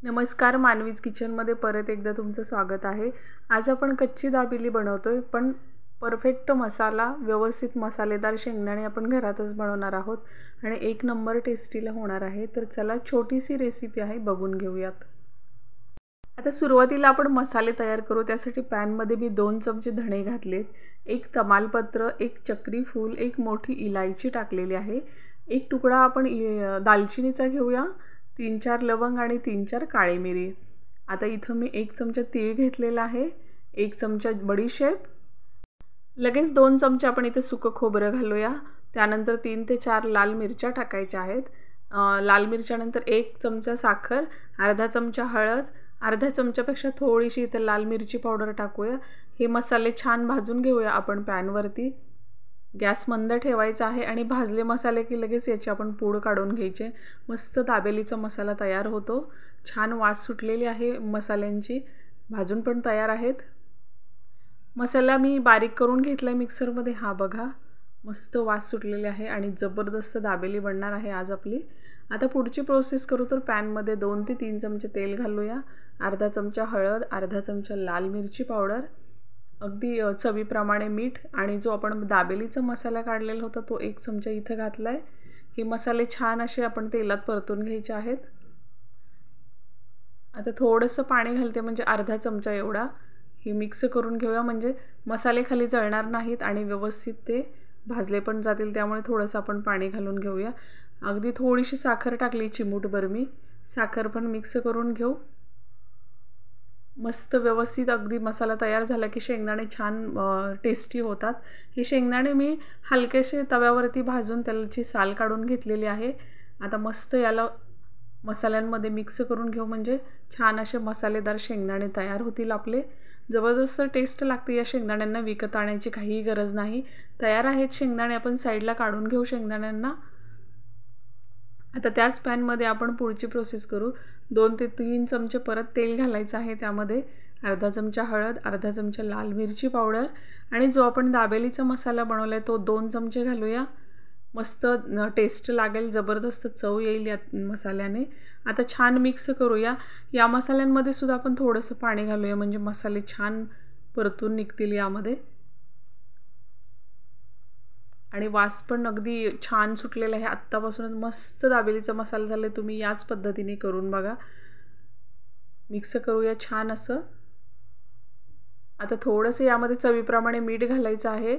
नमस्कार, मानवीज किचनमध्ये परत एकदा तुमचं स्वागत आहे। आज आपण कच्ची दाबेली बनवतोय, पण परफेक्ट मसाला, व्यवस्थित मसालेदार शेंगदाणे आपण घरातच बनवणार आहोत आणि एक नंबर टेस्टीला होणार आहे। तर चला, छोटीशी रेसिपी आहे, बघून घेऊयात। आता सुरुवातीला आपण मसाले तयार करू। त्यासाठी पॅनमध्ये मी 2 चमचे धणे घातलेत, एक तमालपत्र, एक चक्री फूल, एक मोठी इलायची टाकलेली आहे, एक तुकडा आपण दालचिनीचा घेऊया, 3-4 लवंग आणि 3-4 काळी मिरी। आता इथं मी 1 चमचा तीळ घेतलेला आहे, 1 चमचा बडीशेप, लगेच 2 चमचे आपण इथे सुकं खोबरं घालूया। त्यानंतर 3 ते 4 लाल मिरच्या टाकायच्या आहेत। लाल मिरच्यानंतर 1 चमचा साखर, अर्धा चमचा हळद, अर्धा चमच्यापेक्षा थोडीशी इथे लाल मिरची पावडर टाकूया। हे मसाले छान भाजून घेऊया आपण पॅनवरती। गॅस मंद ठेवायचा आहे आणि भाजले मसाले की लगेच याची आपण पूड काढून घ्यायचे। मस्त दाबेलीचा मसाला तयार होतो। छान वास सुटलेली आहे मसाल्यांची, भाजून पण तयार आहेत। मसाला मी बारीक करून घेतला मिक्सरमध्ये, हा बघा मस्त वास सुटलेले आहे आणि जबरदस्त दाबेली बनणार आहे आज आपली। आता पुढची प्रोसेस करू तर पॅनमध्ये 2 ते 3 चमचे तेल घालूया, अर्धा चमचा हळद, अर्धा चमचा लाल मिरची पावडर, अगदी चवीप्रमाणे मीठ आणि जो आपण दाबेलीचा मसाला काढलेला होता तो 1 चमचा इथं घातलाय। हे मसाले छान असे आपण तेलात परतून घ्यायचे आहेत। आता थोडंसं पाणी घालते, म्हणजे अर्धा चमचा एवढा। हे मिक्स करून घेऊया, म्हणजे मसाले खाली जळणार नाहीत आणि व्यवस्थित ते भाजले पण जातील, त्यामुळे थोडंसं आपण पाणी घालून घेऊया। अगदी थोडीशी साखर टाकली, चिमूटभर मी, साखर पण मिक्स करून घेऊ। मस्त व्यवस्थित अगदी मसाला तयार झाला की शेंगदाणे छान टेस्टी होतात। हे शेंगदाणे मी हलकेसे तव्यावरती भाजून त्याची साल काढून घेतलेली आहे। आता मस्त याला मसाल्यांमध्ये मिक्स करून घेऊ, म्हणजे छान असे मसालेदार शेंगदाणे तयार होतील आपले। जबरदस्त टेस्ट लागते या शेंगदाण्यांना, विकत आणायची काहीही गरज नाही। तयार आहेत शेंगदाणे, आपण साईडला काढून घेऊ शेंगदाण्यांना। आता त्याच पॅनमध्ये आपण पुढची प्रोसेस करू। 2 ते 3 चमचे परत तेल घालायचं आहे, त्यामध्ये अर्धा चमचा हळद, अर्धा चमचा लाल मिरची पावडर आणि जो आपण दाबेलीचा मसाला बनवलाय तो 2 चमचे घालूया। मस्त टेस्ट लागेल, जबरदस्त चव येईल या मसाल्याने। आता छान मिक्स करूया। या मसाल्यांमध्ये सुद्धा आपण थोडंसं पाणी घालूया, म्हणजे मसाले छान परतून निघतील यामध्ये आणि वास पण अगदी छान सुटलेला आहे। आत्तापासूनच मस्त दाबेलीचा मसाला झाला, तुम्ही याच पद्धतीने करून बघा। मिक्स करूया छान असं। आता थोडंसं यामध्ये चवीप्रमाणे मीठ घालायचं आहे।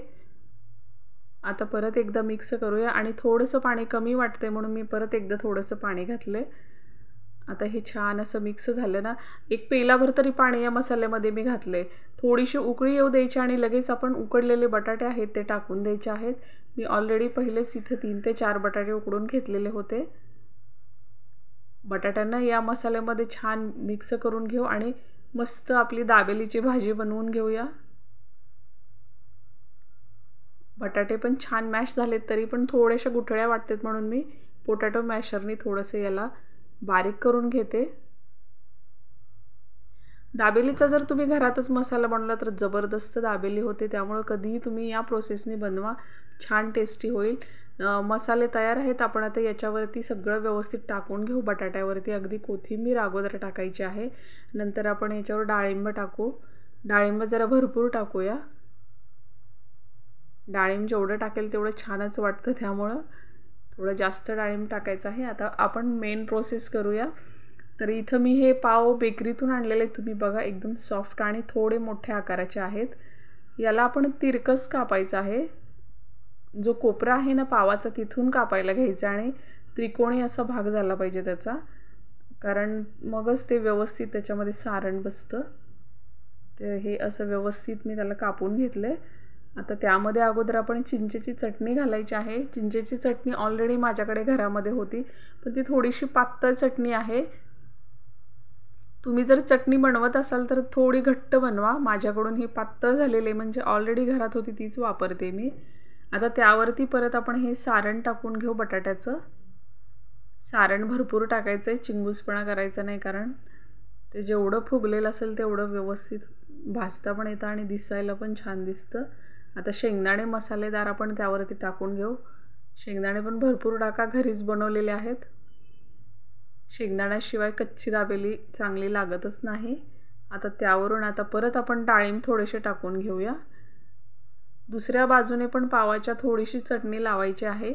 आता परत एकदा मिक्स करूया आणि थोडंसं पाणी कमी वाटते म्हणून मी परत एकदा थोडंसं पाणी घातले। आता हे छान असं मिक्स झालं ना, 1 पेलाभर तरी पाणी या मसाल्यामध्ये मी घातले। थोडीशी उकळी येऊ द्यायची आणि लगेच आपण उकडलेले बटाटे आहेत ते टाकून द्यायचे आहेत। मी ऑलरेडी पहिलेच इथे 3 ते 4 बटाटे उकडून घेतलेले होते। बटाट्यांना या मसाल्यामध्ये छान मिक्स करून घेऊ आणि मस्त आपली दाबेलीची भाजी बनवून घेऊया। बटाटे पण छान मॅश झालेत, तरी पण थोड्याशा गुठळ्या वाटतात म्हणून मी पोटॅटो मॅशरने थोडंसं याला बारीक करून घेते। दाबेलीचा जर तुम्ही घरातच मसाला बनवला तर जबरदस्त दाबेली होते, त्यामुळे कधीही तुम्ही या प्रोसेसने बनवा, छान टेस्टी होईल। मसाले तयार आहेत। आपण आता याच्यावरती सगळं व्यवस्थित टाकून घेऊ। बटाट्यावरती अगदी कोथिंबीर अगोदर टाकायची आहे, नंतर आपण याच्यावर डाळिंब टाकू। डाळिंब जरा भरपूर टाकूया, डाळिंब जेवढं टाकेल तेवढं छानच वाटतं, त्यामुळं थोडं जास्त डाळिंब टाकायचं आहे। आता आपण मेन प्रोसेस करूया। तर इथं मी हे पाव बेकरीतून आणलेले, तुम्ही बघा एकदम सॉफ्ट आणि थोडे मोठ्या आकाराचे आहेत। याला आपण तिरकस कापायचं आहे। जो कोपरा आहे ना पावाचा, तिथून कापायला घ्यायचा आणि त्रिकोणी असा भाग झाला पाहिजे त्याचा, कारण मगच ते व्यवस्थित त्याच्यामध्ये सारण बसतं। तर हे असं व्यवस्थित मी त्याला कापून घेतले। आता त्यामध्ये अगोदर आपण चिंचेची चटणी घालायची आहे। चिंचेची चटणी ऑलरेडी माझ्याकडे घरामध्ये होती, पण ती थोडीशी पातळ चटणी आहे। तुम्ही जर चटणी बनवत असाल तर थोडी घट्ट बनवा। माझ्याकडून ही पातळ झालेली, म्हणजे ऑलरेडी घरात होती तीच वापरते मी। आता त्यावरती परत आपण हे सारण टाकून घेऊ बटाट्याचं। सारण भरपूर टाकायचं आहे, चिंगूसपणा करायचा नाही, कारण ते जेवढं फुगलेलं असेल तेवढं व्यवस्थित भाजता पण येतं आणि दिसायला पण छान दिसतं। आता शेंगदाणे मसालेदार आपण त्यावरती टाकून घेऊ। शेंगदाणे पण भरपूर टाका, घरीच बनवलेले आहेत। शेंगदाण्याशिवाय कच्ची दाबेली चांगली लागतच नाही. आता त्यावरून आता परत आपण डाळिंब थोडेसे टाकून घेऊया. दुसऱ्या बाजूने पण पावाच्या थोडीशी चटणी लावायची आहे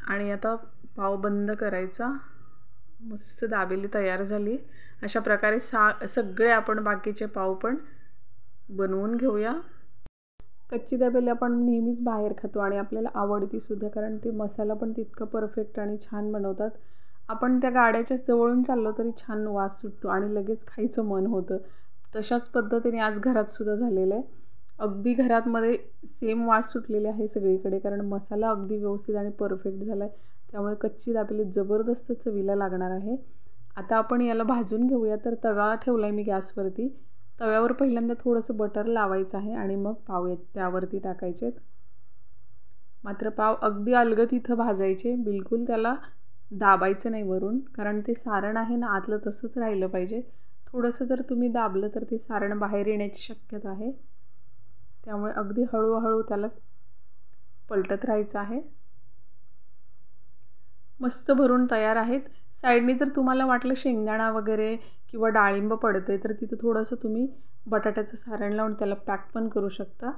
आणि आता पाव बंद करायचा. मस्त दाबेली तयार झाली. अशा प्रकारे सगळे आपण बाकीचे पाव पण बनवून घेऊया. कच्ची दाबेली आपण नेहमीच बाहेर खातो आणि आपल्याला आवडती सुद्धा, कारण ते मसाला पण तितका परफेक्ट आणि छान बनवतात. आपण त्या गाड्याच्या जवळून चाललो तरी छान वास सुटतो आणि लगेच खायचं मन होतं. तशाच पद्धतीने आज घरात सुद्धा झालेलं आहे. अगदी घरातमध्ये सेम वास सुटलेले आहे सगळीकडे, कारण मसाला अगदी व्यवस्थित आणि परफेक्ट झाला आहे. त्यामुळे कच्ची दाबेली जबरदस्त चवीला लागणार आहे. आता आपण याला भाजून घेऊया. तर तवा ठेवला आहे मी गॅसवरती. तव्यावर पहिल्यांदा थोडंसं बटर लावायचं आहे आणि मग पाव त्यावरती टाकायचे. मात्र पाव अगदी अलगद इथं भाजायचे, बिलकुल त्याला दाबायचं नाही वरून, कारण ते सारण आहे ना आतलं तसंच राहिलं पाहिजे. थोडंसं जर तुम्ही दाबलं तर ते सारण बाहेर येण्याची शक्यता आहे. त्यामुळे अगदी हळूहळू त्याला पलटत राहायचं आहे. मस्त भरून तयार आहेत. साईडने जर तुम्हाला वाटलं शेंगदाणा वगैरे किंवा डाळिंब पडते तर तिथं थोडंसं तुम्ही बटाट्याचं सारण लावून त्याला पॅक पण करू शकता.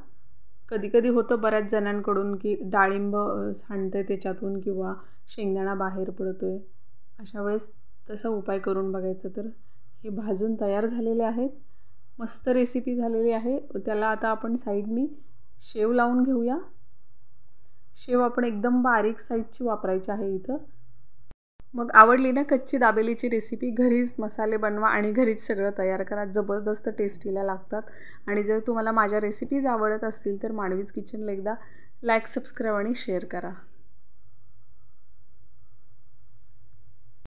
कधी होतं बऱ्याच जणांकडून की डाळिंब सांडते त्याच्यातून किंवा शेंगदाणा बाहेर पडतोय. अशा वेळेस तसा उपाय करून बघायचं. तर हे भाजून तयार झालेले आहेत. मस्त रेसिपी झालेली आहे. त्याला आता आपण साईडनी शेव लावून घेऊया. शेव आपण एकदम बारीक साईजची वापरायची आहे इथं. मग आवडली ना कच्ची दाबेलीची रेसिपी? घरीच मसाले बनवा आणि घरीच सगळं तयार करा. जबरदस्त टेस्टीला लागतात. आणि जर तुम्हाला माझ्या रेसिपीज आवडत असतील तर मांडवीज किचनला एकदा लाईक, सबस्क्राईब आणि शेअर करा.